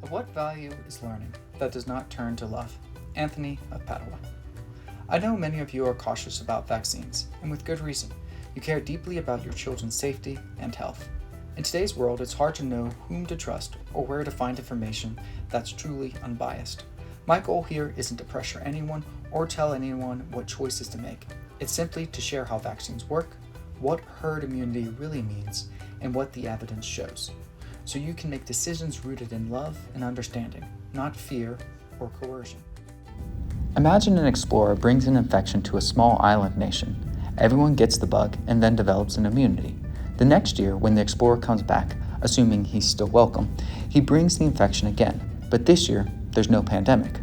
Of what value is learning that does not turn to love? Anthony of Padua. I know many of you are cautious about vaccines, and with good reason. You care deeply about your children's safety and health. In today's world, it's hard to know whom to trust or where to find information that's truly unbiased. My goal here isn't to pressure anyone or tell anyone what choices to make. It's simply to share how vaccines work, what herd immunity really means, and what the evidence shows, so you can make decisions rooted in love and understanding, not fear or coercion. Imagine an explorer brings an infection to a small island nation. Everyone gets the bug and then develops an immunity. The next year, when the explorer comes back, assuming he's still welcome, he brings the infection again. But this year, there's no pandemic.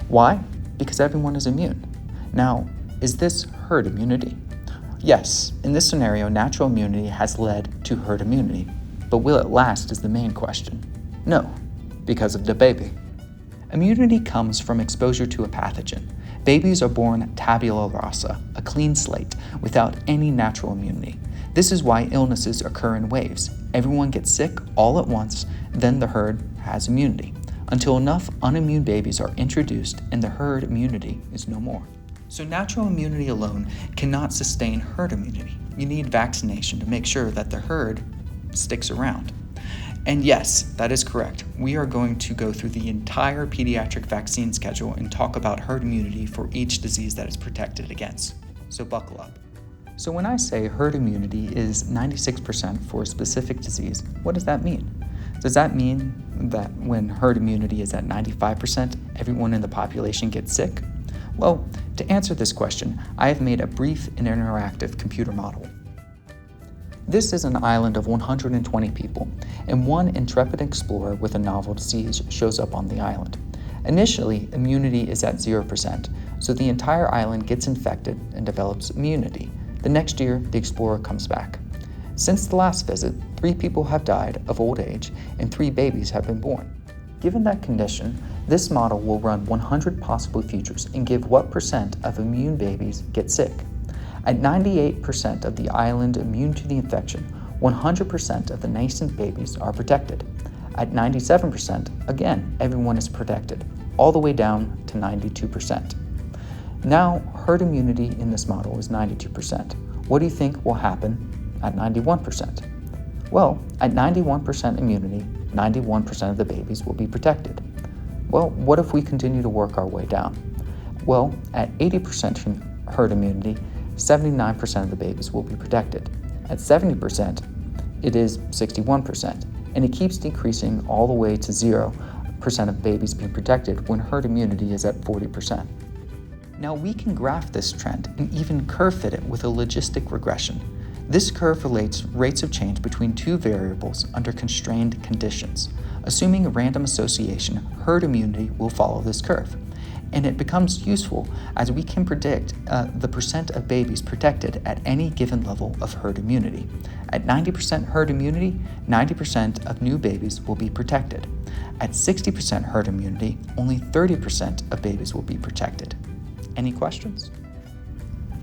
Why? Because everyone is immune. Now, is this herd immunity? Yes, in this scenario, natural immunity has led to herd immunity. But will it last is the main question. No, because of the baby. Immunity comes from exposure to a pathogen. Babies are born tabula rasa, a clean slate, without any natural immunity. This is why illnesses occur in waves. Everyone gets sick all at once, then the herd has immunity, until enough unimmune babies are introduced and the herd immunity is no more. So natural immunity alone cannot sustain herd immunity. You need vaccination to make sure that the herd sticks around. And yes, that is correct. We are going to go through the entire pediatric vaccine schedule and talk about herd immunity for each disease that is protected against. So buckle up. So when I say herd immunity is 96% for a specific disease, what does that mean? Does that mean that when herd immunity is at 95%, everyone in the population gets sick? Well, to answer this question, I have made a brief and interactive computer model. This is an island of 120 people, and one intrepid explorer with a novel disease shows up on the island. Initially, immunity is at 0%, so the entire island gets infected and develops immunity. The next year, the explorer comes back. Since the last visit, 3 people have died of old age and 3 babies have been born. Given that condition, this model will run 100 possible futures and give what percent of immune babies get sick. At 98% of the island immune to the infection, 100% of the nascent babies are protected. At 97%, again, everyone is protected, all the way down to 92%. Now, herd immunity in this model is 92%. What do you think will happen at 91%? Well, at 91% immunity, 91% of the babies will be protected. Well, what if we continue to work our way down? Well, at 80% herd immunity, 79% of the babies will be protected. At 70%, it is 61%, and it keeps decreasing all the way to 0% of babies being protected when herd immunity is at 40%. Now we can graph this trend and even curve fit it with a logistic regression. This curve relates rates of change between 2 variables under constrained conditions. Assuming a random association, herd immunity will follow this curve. And it becomes useful as we can predict the percent of babies protected at any given level of herd immunity. At 90% herd immunity, 90% of new babies will be protected. At 60% herd immunity, only 30% of babies will be protected. Any questions?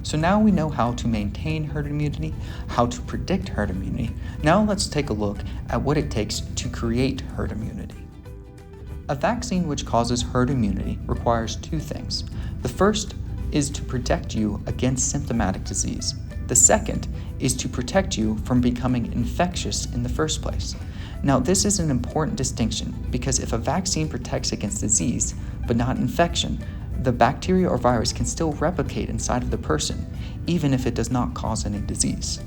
So now we know how to maintain herd immunity, how to predict herd immunity. Now let's take a look at what it takes to create herd immunity. A vaccine which causes herd immunity requires 2 things. The first is to protect you against symptomatic disease. The second is to protect you from becoming infectious in the first place. Now, this is an important distinction because if a vaccine protects against disease but not infection, the bacteria or virus can still replicate inside of the person, even if it does not cause any disease.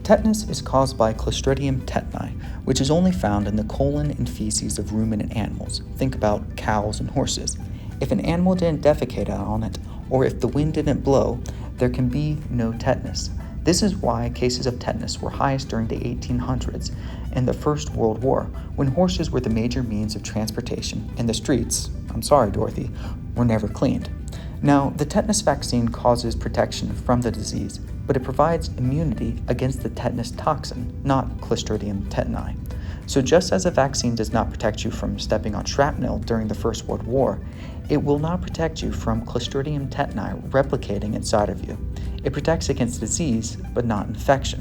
Tetanus is caused by Clostridium tetani, which is only found in the colon and feces of ruminant animals. Think about cows and horses. If an animal didn't defecate on it, or if the wind didn't blow, there can be no tetanus. This is why cases of tetanus were highest during the 1800s and the First World War, when horses were the major means of transportation and the streets, I'm sorry Dorothy, were never cleaned. Now, the tetanus vaccine causes protection from the disease, but it provides immunity against the tetanus toxin, not Clostridium tetani. So just as a vaccine does not protect you from stepping on shrapnel during the First World War, it will not protect you from Clostridium tetani replicating inside of you. It protects against disease, but not infection.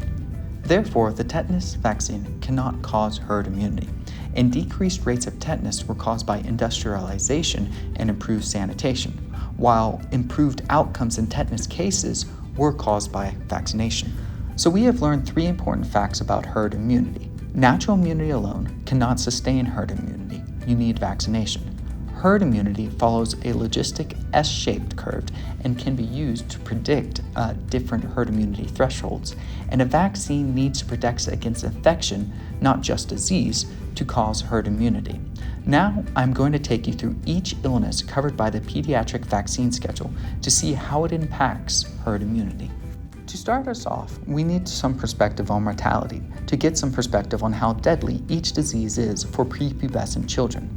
Therefore, the tetanus vaccine cannot cause herd immunity. and decreased rates of tetanus were caused by industrialization and improved sanitation, while improved outcomes in tetanus cases were caused by vaccination. So we have learned 3 important facts about herd immunity. Natural immunity alone cannot sustain herd immunity. You need vaccination. Herd immunity follows a logistic S-shaped curve and can be used to predict different herd immunity thresholds. And a vaccine needs to protect against infection, not just disease, to cause herd immunity. Now, I'm going to take you through each illness covered by the pediatric vaccine schedule to see how it impacts herd immunity. To start us off, we need some perspective on mortality to get some perspective on how deadly each disease is for prepubescent children.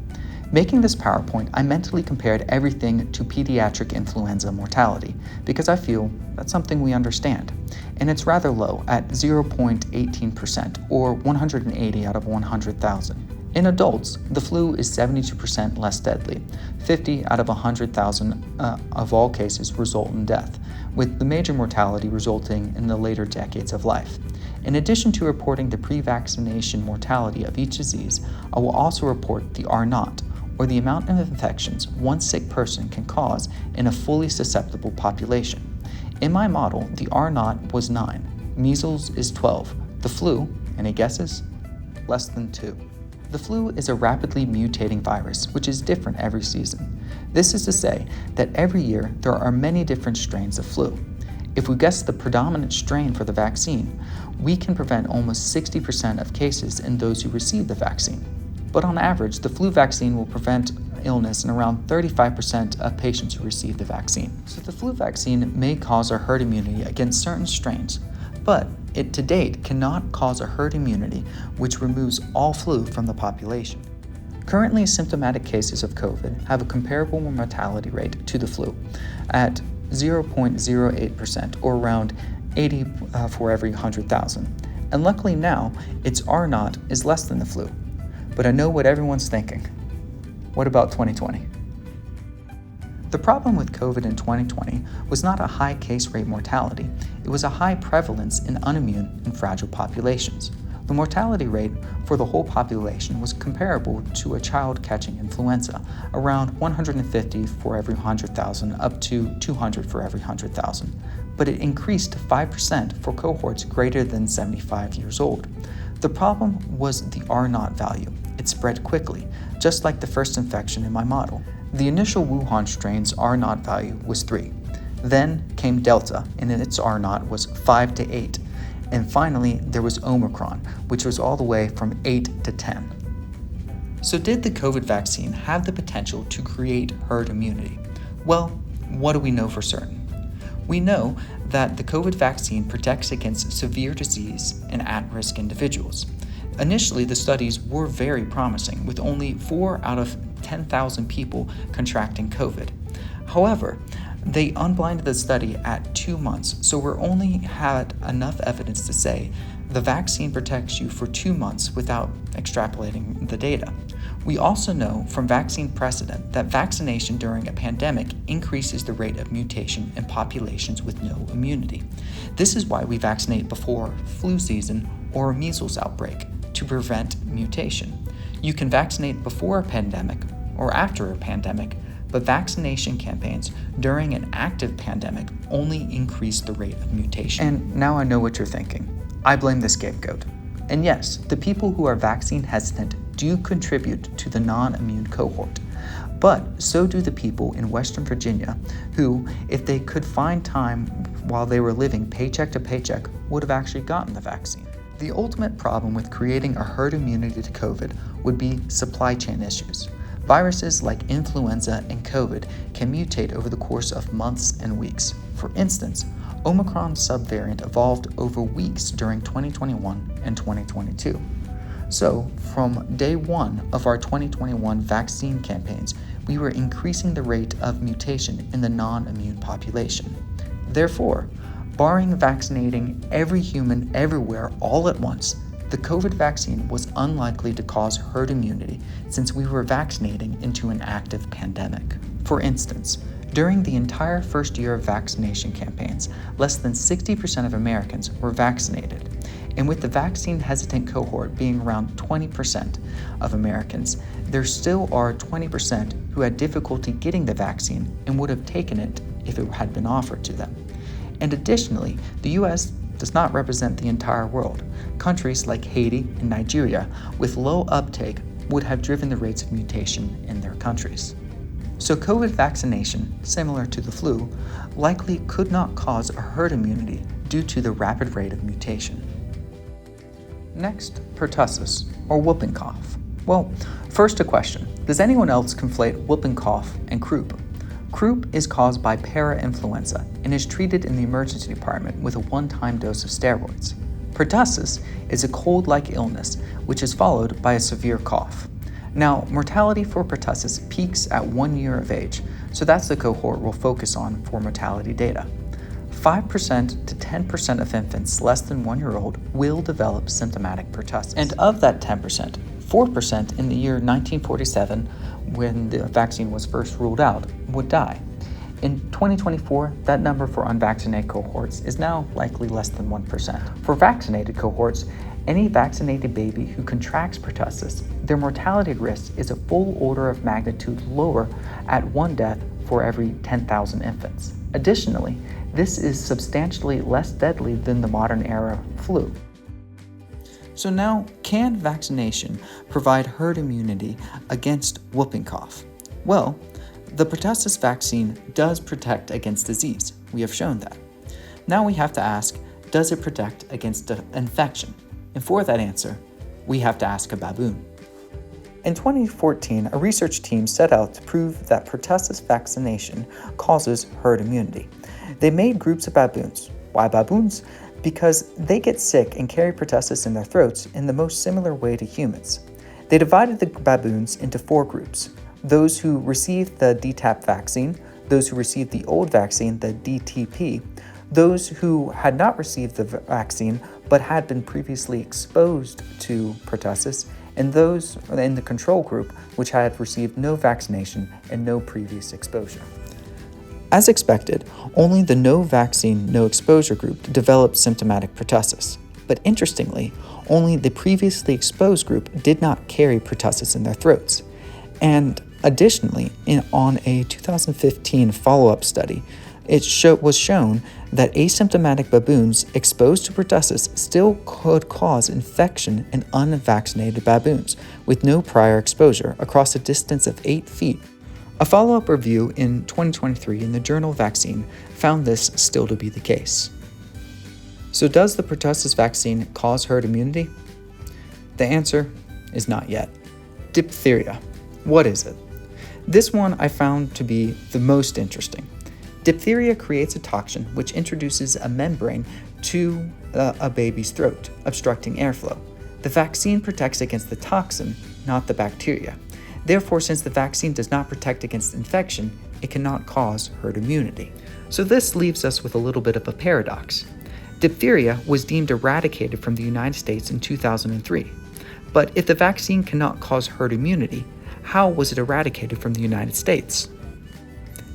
Making this PowerPoint, I mentally compared everything to pediatric influenza mortality because I feel that's something we understand. And it's rather low at 0.18% or 180 out of 100,000. In adults, the flu is 72% less deadly. 50 out of 100,000 of all cases result in death, with the major mortality resulting in the later decades of life. In addition to reporting the pre-vaccination mortality of each disease, I will also report the R0, or the amount of infections one sick person can cause in a fully susceptible population. In my model, the R0 was 9, measles is 12, the flu, any guesses? Less than 2. The flu is a rapidly mutating virus, which is different every season. This is to say that every year there are many different strains of flu. If we guess the predominant strain for the vaccine, we can prevent almost 60% of cases in those who receive the vaccine. But on average, the flu vaccine will prevent illness in around 35% of patients who receive the vaccine. So the flu vaccine may cause a herd immunity against certain strains, but it to date cannot cause a herd immunity which removes all flu from the population. Currently, symptomatic cases of COVID have a comparable mortality rate to the flu at 0.08% or around 80 for every 100,000. And luckily now, its R0 is less than the flu. But I know what everyone's thinking. What about 2020? The problem with COVID in 2020 was not a high case rate mortality, it was a high prevalence in unimmune and fragile populations. The mortality rate for the whole population was comparable to a child catching influenza, around 150 for every 100,000 up to 200 for every 100,000, but it increased to 5% for cohorts greater than 75 years old. The problem was the R0 value. It spread quickly, just like the first infection in my model. The initial Wuhan strain's R0 value was 3. Then came Delta, and its R0 was 5 to 8. And finally, there was Omicron, which was all the way from 8 to 10. So did the COVID vaccine have the potential to create herd immunity? Well, what do we know for certain? We know that the COVID vaccine protects against severe disease in at-risk individuals. Initially, the studies were very promising, with only 4 out of 10,000 people contracting COVID. However, they unblinded the study at 2 months, so we only had enough evidence to say the vaccine protects you for 2 months without extrapolating the data. We also know from vaccine precedent that vaccination during a pandemic increases the rate of mutation in populations with no immunity. This is why we vaccinate before flu season or a measles outbreak, to prevent mutation. You can vaccinate before a pandemic or after a pandemic, but vaccination campaigns during an active pandemic only increase the rate of mutation. And now I know what you're thinking. I blame the scapegoat. And yes, the people who are vaccine hesitant do contribute to the non-immune cohort. But so do the people in Western Virginia who, if they could find time while they were living paycheck to paycheck, would have actually gotten the vaccine. The ultimate problem with creating a herd immunity to COVID would be supply chain issues. Viruses like influenza and COVID can mutate over the course of months and weeks. For instance, Omicron subvariant evolved over weeks during 2021 and 2022. So, from day one of our 2021 vaccine campaigns, we were increasing the rate of mutation in the non-immune population. Therefore, barring vaccinating every human everywhere all at once, the COVID vaccine was unlikely to cause herd immunity since we were vaccinating into an active pandemic. For instance, during the entire first year of vaccination campaigns, less than 60% of Americans were vaccinated. And with the vaccine-hesitant cohort being around 20% of Americans, there still are 20% who had difficulty getting the vaccine and would have taken it if it had been offered to them. And additionally, the U.S. does not represent the entire world. Countries like Haiti and Nigeria with low uptake would have driven the rates of mutation in their countries. So COVID vaccination, similar to the flu, likely could not cause a herd immunity due to the rapid rate of mutation. Next, pertussis, or whooping cough. Well, first a question. Does anyone else conflate whooping cough and croup? Croup is caused by parainfluenza and is treated in the emergency department with a one-time dose of steroids. Pertussis is a cold-like illness, which is followed by a severe cough. Now, mortality for pertussis peaks at 1 year of age, so that's the cohort we'll focus on for mortality data. 5% to 10% of infants less than 1 year old will develop symptomatic pertussis. And of that 10%, 4% in the year 1947, when the vaccine was first ruled out, would die. In 2024, that number for unvaccinated cohorts is now likely less than 1%. For vaccinated cohorts, any vaccinated baby who contracts pertussis, their mortality risk is a full order of magnitude lower at 1 death for every 10,000 infants. Additionally, this is substantially less deadly than the modern era flu. So now, can vaccination provide herd immunity against whooping cough? Well, the pertussis vaccine does protect against disease. We have shown that. Now we have to ask, does it protect against infection? And for that answer, we have to ask a baboon. In 2014, a research team set out to prove that pertussis vaccination causes herd immunity. They made groups of baboons. Why baboons? Because they get sick and carry pertussis in their throats in the most similar way to humans. They divided the baboons into 4 groups: those who received the DTaP vaccine, those who received the old vaccine, the DTP, those who had not received the vaccine but had been previously exposed to pertussis, and those in the control group which had received no vaccination and no previous exposure. As expected, only the no vaccine, no exposure group developed symptomatic pertussis. But interestingly, only the previously exposed group did not carry pertussis in their throats. And additionally, on a 2015 follow-up study, it was shown that asymptomatic baboons exposed to pertussis still could cause infection in unvaccinated baboons with no prior exposure across a distance of 8 feet. A follow-up review in 2023 in the journal Vaccine found this still to be the case. So does the pertussis vaccine cause herd immunity? The answer is not yet. Diphtheria. What is it? This one I found to be the most interesting. Diphtheria creates a toxin which introduces a membrane to a baby's throat, obstructing airflow. The vaccine protects against the toxin, not the bacteria. Therefore, since the vaccine does not protect against infection, it cannot cause herd immunity. So this leaves us with a little bit of a paradox. Diphtheria was deemed eradicated from the United States in 2003. But if the vaccine cannot cause herd immunity, how was it eradicated from the United States?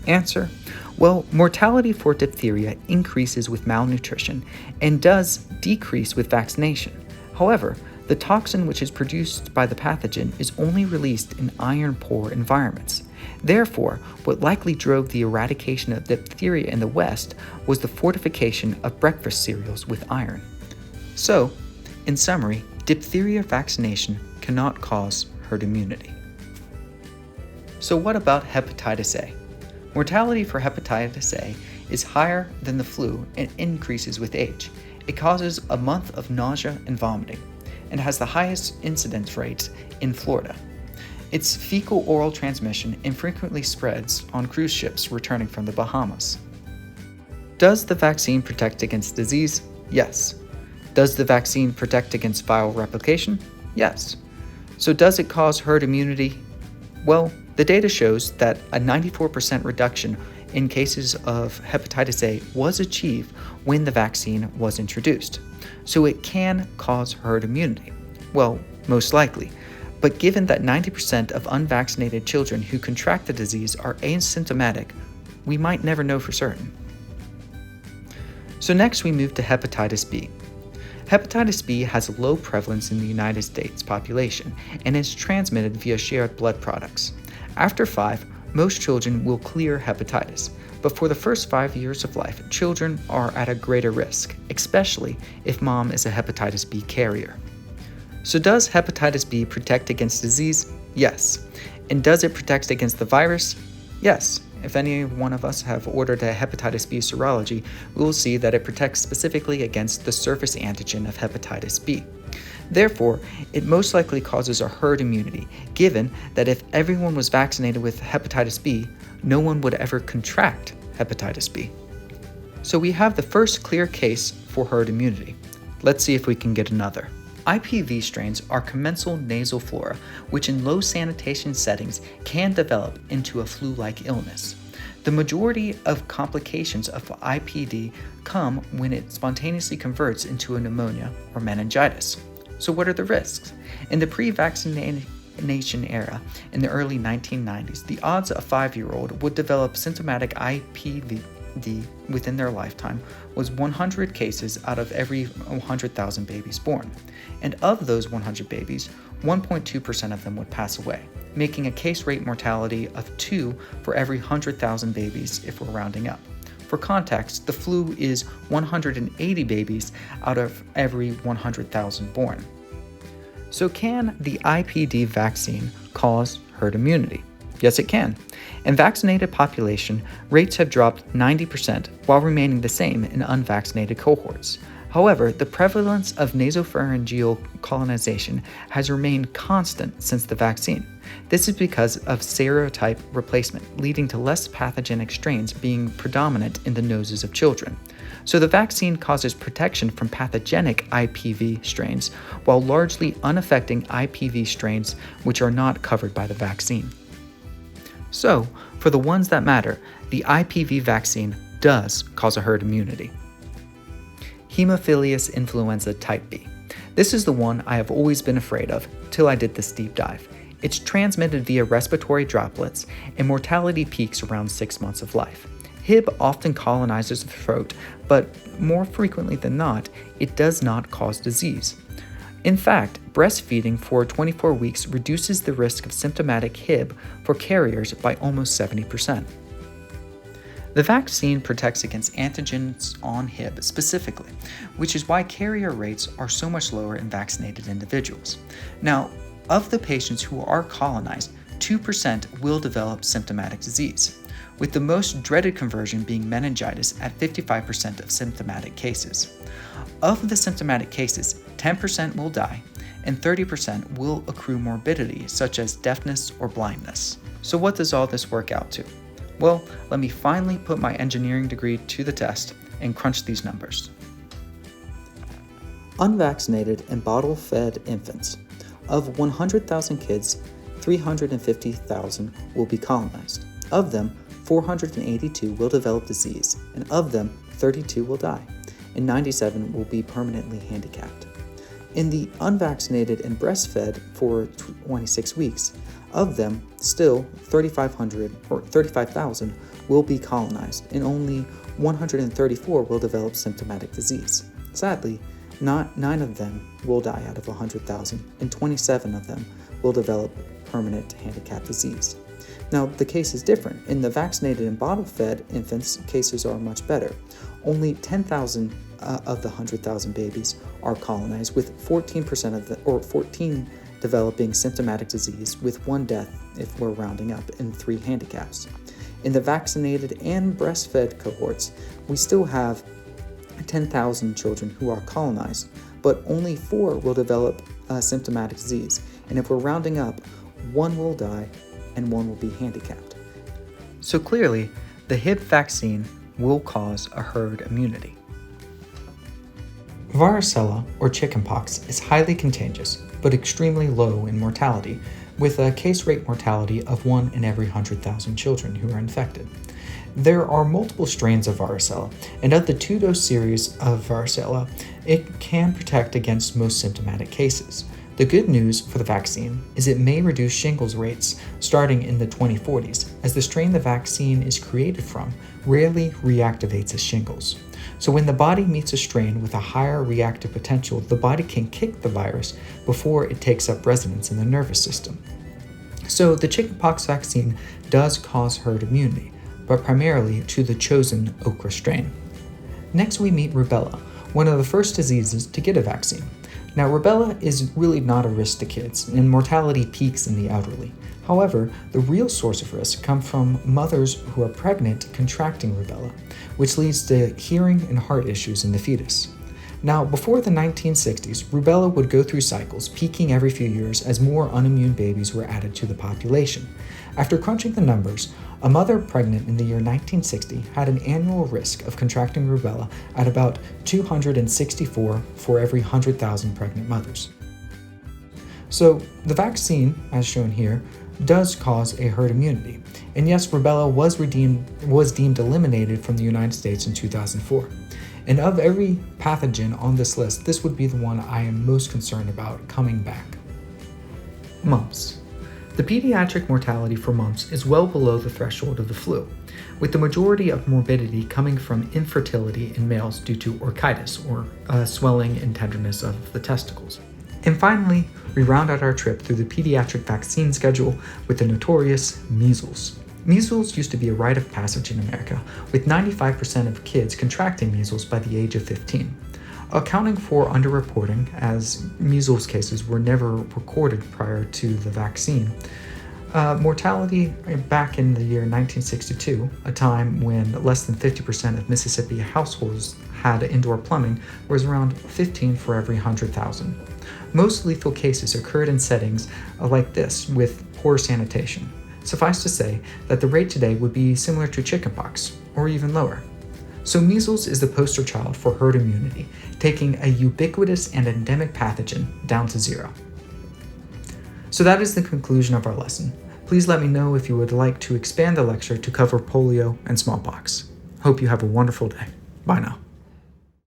Answer: well, mortality for diphtheria increases with malnutrition and does decrease with vaccination. However, the toxin which is produced by the pathogen is only released in iron-poor environments. Therefore, what likely drove the eradication of diphtheria in the West was the fortification of breakfast cereals with iron. So, in summary, diphtheria vaccination cannot cause herd immunity. So what about hepatitis A? Mortality for hepatitis A is higher than the flu and increases with age. It causes a month of nausea and vomiting, and has the highest incidence rates in Florida. It's fecal-oral transmission and frequently spreads on cruise ships returning from the Bahamas. Does the vaccine protect against disease? Yes. Does the vaccine protect against viral replication? Yes. So does it cause herd immunity? Well, the data shows that a 94% reduction in cases of hepatitis A was achieved when the vaccine was introduced. So it can cause herd immunity. Well, most likely. But given that 90% of unvaccinated children who contract the disease are asymptomatic, we might never know for certain. So next we move to hepatitis B. Hepatitis B has a low prevalence in the United States population and is transmitted via shared blood products. After 5, most children will clear hepatitis, but for the first 5 years of life, children are at a greater risk, especially if mom is a hepatitis B carrier. So does hepatitis B protect against disease? Yes. And does it protect against the virus? Yes. If any one of us have ordered a hepatitis B serology, we will see that it protects specifically against the surface antigen of hepatitis B. Therefore, it most likely causes a herd immunity, given that if everyone was vaccinated with hepatitis B, no one would ever contract hepatitis B. So we have the first clear case for herd immunity. Let's see if we can get another. IPV strains are commensal nasal flora, which in low sanitation settings can develop into a flu-like illness. The majority of complications of IPD come when it spontaneously converts into a pneumonia or meningitis. So what are the risks? In the pre-vaccination era, in the early 1990s, the odds a 5-year-old would develop symptomatic IPD within their lifetime was 100 cases out of every 100,000 babies born. And of those 100 babies, 1.2% of them would pass away, making a case rate mortality of 2 for every 100,000 babies if we're rounding up. For context, the flu is 180 babies out of every 100,000 born. So can the IPD vaccine cause herd immunity? Yes, it can. In vaccinated population, rates have dropped 90% while remaining the same in unvaccinated cohorts. However, the prevalence of nasopharyngeal colonization has remained constant since the vaccine. This is because of serotype replacement, leading to less pathogenic strains being predominant in the noses of children. So the vaccine causes protection from pathogenic IPV strains, while largely unaffecting IPV strains which are not covered by the vaccine. So, for the ones that matter, the IPV vaccine does cause a herd immunity. Haemophilus influenza type B. This is the one I have always been afraid of till I did this deep dive. It's transmitted via respiratory droplets and mortality peaks around 6 months of life. Hib often colonizes the throat, but more frequently than not, it does not cause disease. In fact, breastfeeding for 24 weeks reduces the risk of symptomatic Hib for carriers by almost 70%. The vaccine protects against antigens on Hib specifically, which is why carrier rates are so much lower in vaccinated individuals. Now, of the patients who are colonized, 2% will develop symptomatic disease, with the most dreaded conversion being meningitis at 55% of symptomatic cases. Of the symptomatic cases, 10% will die, and 30% will accrue morbidity such as deafness or blindness. So what does all this work out to? Well, let me finally put my engineering degree to the test and crunch these numbers. Unvaccinated and bottle-fed infants. Of 100,000 kids, 350,000 will be colonized. Of them, 482 will develop disease, and of them, 32 will die, and 97 will be permanently handicapped. In the unvaccinated and breastfed for 26 weeks, of them, still 35,000 will be colonized, and only 134 will develop symptomatic disease. Sadly, 9 of them will die out of 100,000, and 27 of them will develop permanent handicap disease. Now, the case is different. In the vaccinated and bottle-fed infants, cases are much better. Only 10,000 of the 100,000 babies are colonized, with 14 developing symptomatic disease, with 1 death if we're rounding up, and 3 handicaps. In the vaccinated and breastfed cohorts, we still have 10,000 children who are colonized, but only 4 will develop symptomatic disease, and if we're rounding up, 1 will die and 1 will be handicapped. So clearly, the Hib vaccine will cause a herd immunity. Varicella, or chickenpox, is highly contagious, but extremely low in mortality, with a case rate mortality of 1 in every 100,000 children who are infected. There are multiple strains of varicella, and of the 2-dose series of varicella, it can protect against most symptomatic cases. The good news for the vaccine is it may reduce shingles rates starting in the 2040s, as the strain the vaccine is created from rarely reactivates as shingles. So when the body meets a strain with a higher reactive potential, the body can kick the virus before it takes up residence in the nervous system. So the chickenpox vaccine does cause herd immunity, but primarily to the chosen okra strain. Next, we meet rubella, one of the first diseases to get a vaccine. Now, rubella is really not a risk to kids, and mortality peaks in the elderly. However, the real source of risk comes from mothers who are pregnant contracting rubella, which leads to hearing and heart issues in the fetus. Now, before the 1960s, rubella would go through cycles, peaking every few years as more unimmune babies were added to the population. After crunching the numbers, a mother pregnant in the year 1960 had an annual risk of contracting rubella at about 264 for every 100,000 pregnant mothers. So, the vaccine, as shown here, does cause a herd immunity. And yes, rubella was deemed eliminated from the United States in 2004. And of every pathogen on this list, this would be the one I am most concerned about coming back. Mumps. The pediatric mortality for mumps is well below the threshold of the flu, with the majority of morbidity coming from infertility in males due to orchitis, or swelling and tenderness of the testicles. And finally, we round out our trip through the pediatric vaccine schedule with the notorious measles. Measles used to be a rite of passage in America, with 95% of kids contracting measles by the age of 15. Accounting for underreporting, as measles cases were never recorded prior to the vaccine. Mortality back in the year 1962, a time when less than 50% of Mississippi households had indoor plumbing, was around 15 for every 100,000. Most lethal cases occurred in settings like this, with poor sanitation. Suffice to say that the rate today would be similar to chickenpox, or even lower. So measles is the poster child for herd immunity, taking a ubiquitous and endemic pathogen down to zero. So that is the conclusion of our lesson. Please let me know if you would like to expand the lecture to cover polio and smallpox. Hope you have a wonderful day. Bye now.